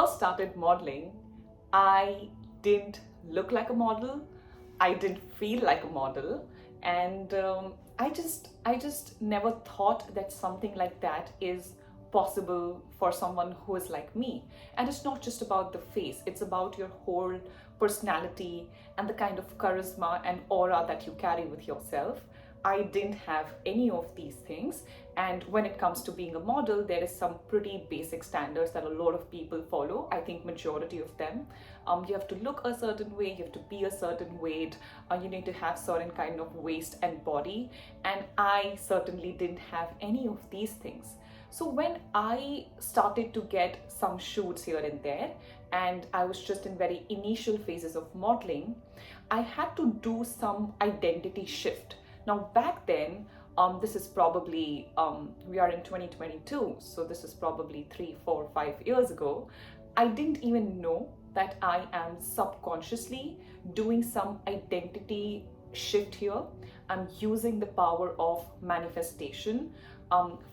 first started modeling, I didn't look like a model. I didn't feel like a model, and I just never thought that something like that is possible for someone who is like me. And it's not just about the face; it's about your whole personality and the kind of charisma and aura that you carry with yourself. I didn't have any of these things. And when it comes to being a model, there is some pretty basic standards that a lot of people follow. I think majority of them. You have to look a certain way, you have to be a certain weight, you need to have certain kind of waist and body. And I certainly didn't have any of these things. So when I started to get some shoots here and there, and I was just in very initial phases of modeling, I had to do some identity shift. Now, back then, this is probably, we are in 2022, so this is probably 3, 4, 5 years ago. I didn't even know that I am subconsciously doing some identity shift here. I'm using the power of manifestation,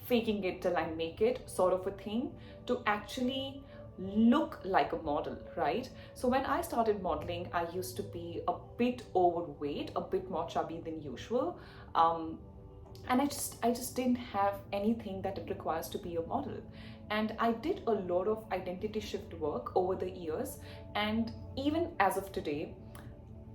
faking it till I make it sort of a thing, to actually look like a model, right? So when I started modeling, I used to be a bit overweight, a bit more chubby than usual, and I just didn't have anything that it requires to be a model. And I did a lot of identity shift work over the years, and even as of today,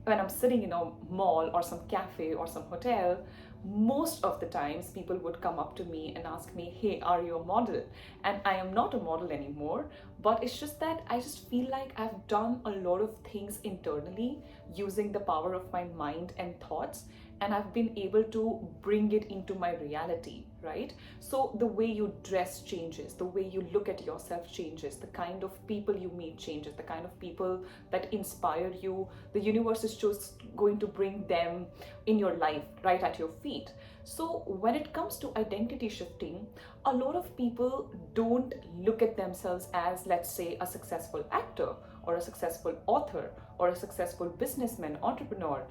when I'm sitting in a mall or some cafe or some hotel, most of the times people would come up to me and ask me, hey, are you a model? And I am not a model anymore, but it's just that I just feel like I've done a lot of things internally using the power of my mind and thoughts, and I've been able to bring it into my reality, right? So the way you dress changes, the way you look at yourself changes, the kind of people you meet changes, the kind of people that inspire you. The universe is just going to bring them in your life right at your feet. So when it comes to identity shifting, a lot of people don't look at themselves as, let's say, a successful actor or a successful author or a successful businessman, entrepreneur,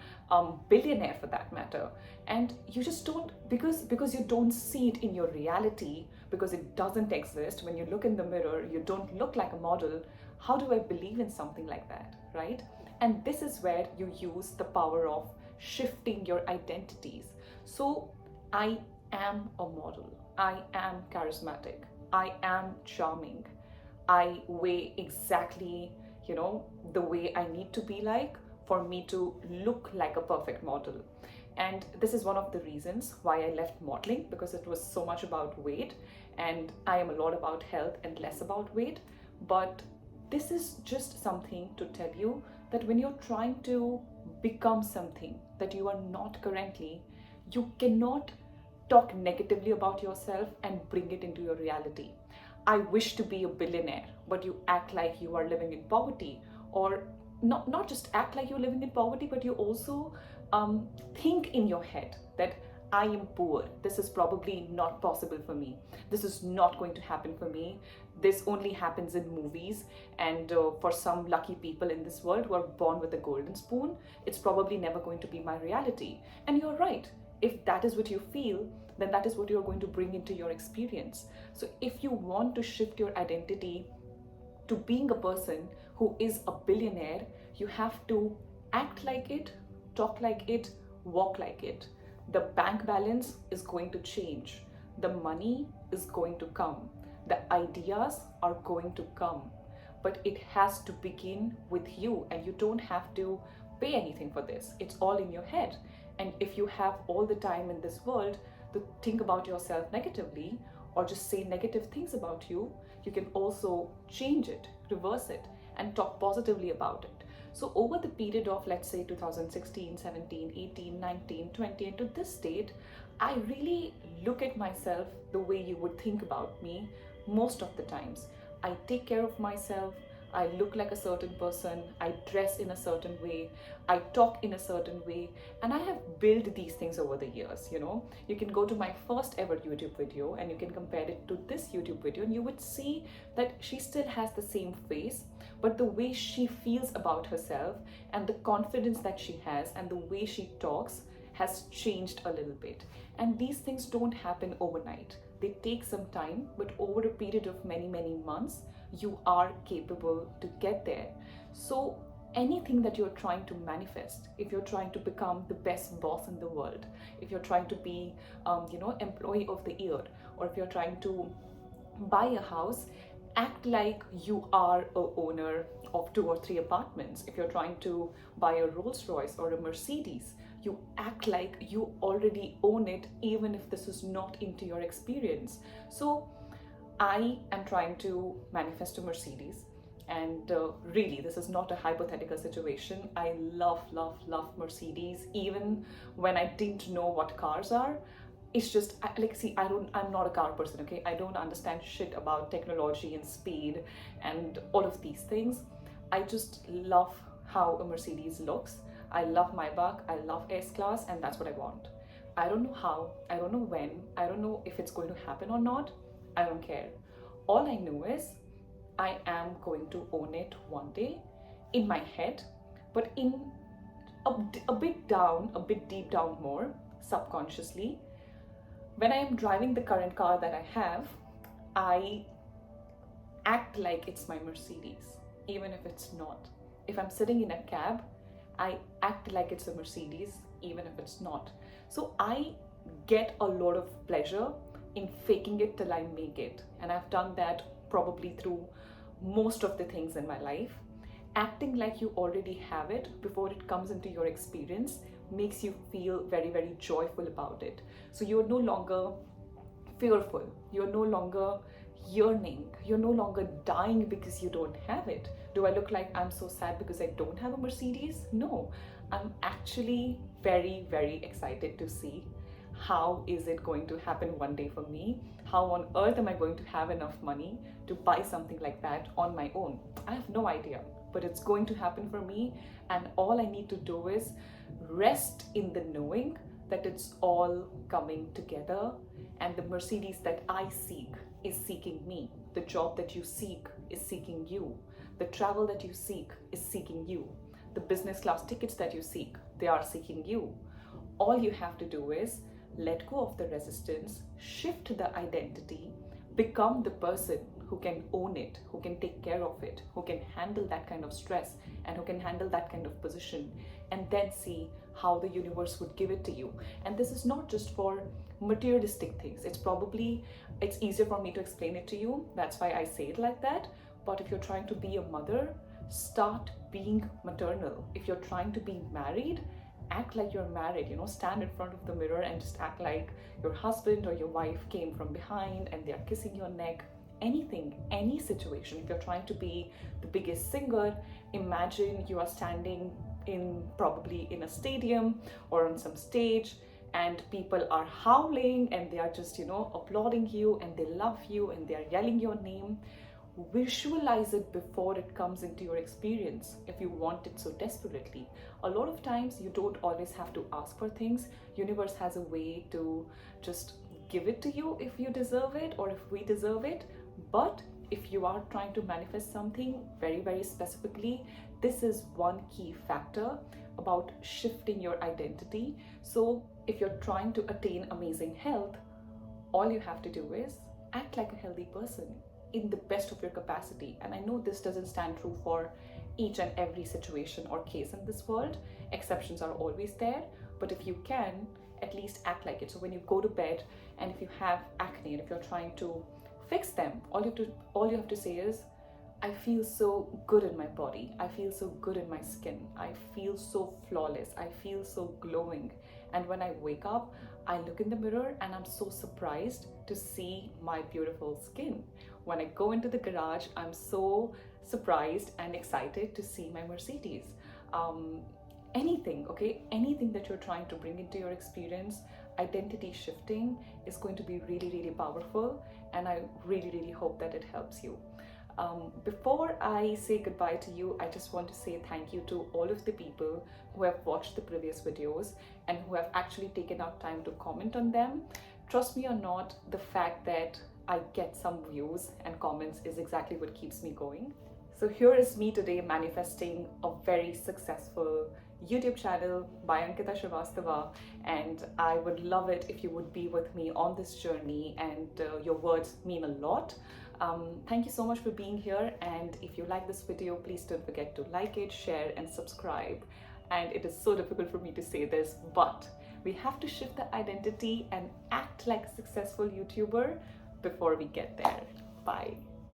billionaire for that matter. And you just don't, because you don't see it in your reality, because it doesn't exist. When you look in the mirror, you don't look like a model. How do I believe in something like that, right? And this is where you use the power of shifting your identities. So I am a model. I am charismatic. I am charming. I weigh exactly, the way I need to be like for me to look like a perfect model. And this is one of the reasons why I left modeling, because it was so much about weight, and I am a lot about health and less about weight. But this is just something to tell you that when you're trying to become something that you are not currently, you cannot talk negatively about yourself and bring it into your reality. I wish to be a billionaire, but you act like you are living in poverty, or not just act like you're living in poverty, but you also think in your head that I am poor. This is probably not possible for me. This is not going to happen for me. This only happens in movies, and for some lucky people in this world who are born with a golden spoon, it's probably never going to be my reality. And you're right. If that is what you feel, then that is what you're going to bring into your experience. So if you want to shift your identity to being a person who is a billionaire, you have to act like it, talk like it, walk like it. The bank balance is going to change. The money is going to come. The ideas are going to come. But it has to begin with you, and you don't have to pay anything for this. It's all in your head. And if you have all the time in this world to think about yourself negatively or just say negative things about you, you can also change it, reverse it, and talk positively about it. So over the period of, let's say, 2016, 17, 18, 19, 20, and to this date, I really look at myself the way you would think about me most of the times. I take care of myself. I look like a certain person, I dress in a certain way, I talk in a certain way, and I have built these things over the years. You can go to my first ever YouTube video and you can compare it to this YouTube video, and you would see that she still has the same face, but the way she feels about herself and the confidence that she has and the way she talks has changed a little bit. And these things don't happen overnight. They take some time, but over a period of many, many months, you are capable to get there. So anything that you're trying to manifest, if you're trying to become the best boss in the world, if you're trying to be, employee of the year, or if you're trying to buy a house, act like you are a owner of 2 or 3 apartments. If you're trying to buy a Rolls Royce or a Mercedes, you act like you already own it, even if this is not into your experience. So I am trying to manifest a Mercedes, and really, this is not a hypothetical situation. I love, love, love Mercedes, even when I didn't know what cars are. It's just like, see, I'm not a car person, okay? I don't understand shit about technology and speed and all of these things. I just love how a Mercedes looks. I love Maybach, I love S-Class, and that's what I want. I don't know how, I don't know when, I don't know if it's going to happen or not. I don't care. All I know is I am going to own it one day, in my head, but in a bit down, a bit deep down more, subconsciously. When I am driving the current car that I have, I act like it's my Mercedes, even if it's not. If I'm sitting in a cab, I act like it's a Mercedes, even if it's not. So I get a lot of pleasure in faking it till I make it. And I've done that probably through most of the things in my life. Acting like you already have it before it comes into your experience makes you feel very, very joyful about it. So you're no longer fearful, you're no longer yearning, you're no longer dying because you don't have it. Do I look like I'm so sad because I don't have a Mercedes? No, I'm actually very, very excited to see how is it going to happen one day for me. How on earth am I going to have enough money to buy something like that on my own? I have no idea, but it's going to happen for me, and all I need to do is rest in the knowing that it's all coming together, and the Mercedes that I seek is seeking me. The job that you seek is seeking you. The travel that you seek is seeking you. The business class tickets that you seek, they are seeking you. All you have to do is let go of the resistance, shift the identity, become the person who can own it, who can take care of it, who can handle that kind of stress, and who can handle that kind of position, and then see how the universe would give it to you. And this is not just for materialistic things. It's easier for me to explain it to you. That's why I say it like that. But if you're trying to be a mother, start being maternal. If you're trying to be married, act like you're married. Stand in front of the mirror and just act like your husband or your wife came from behind and they're kissing your neck. Anything, any situation. If you're trying to be the biggest singer, imagine you are standing probably in a stadium or on some stage, and people are howling and they are just applauding you, and they love you and they are yelling your name. Visualize it before it comes into your experience if you want it so desperately. A lot of times you don't always have to ask for things. Universe has a way to just give it to you if you deserve it or if we deserve it. But if you are trying to manifest something very, very specifically, this is one key factor about shifting your identity. So if you're trying to attain amazing health, all you have to do is act like a healthy person in the best of your capacity. And I know this doesn't stand true for each and every situation or case in this world. Exceptions are always there, but if you can, at least act like it. So when you go to bed and if you have acne and if you're trying to fix them, all you have to say is, I feel so good in my body, I feel so good in my skin, I feel so flawless, I feel so glowing. And when I wake up, I look in the mirror and I'm so surprised to see my beautiful skin. When I go into the garage, I'm so surprised and excited to see my Mercedes. Anything that you're trying to bring into your experience, identity shifting is going to be really, really powerful, and I really, really hope that it helps you. Before I say goodbye to you, I just want to say thank you to all of the people who have watched the previous videos and who have actually taken out time to comment on them. Trust me or not, the fact that I get some views and comments is exactly what keeps me going. So here is me today manifesting a very successful YouTube channel by Ankita Srivastava, and I would love it if you would be with me on this journey, and your words mean a lot. Thank you so much for being here, and if you like this video, please don't forget to like it, share, and subscribe. And it is so difficult for me to say this, but we have to shift the identity and act like a successful YouTuber before we get there. Bye.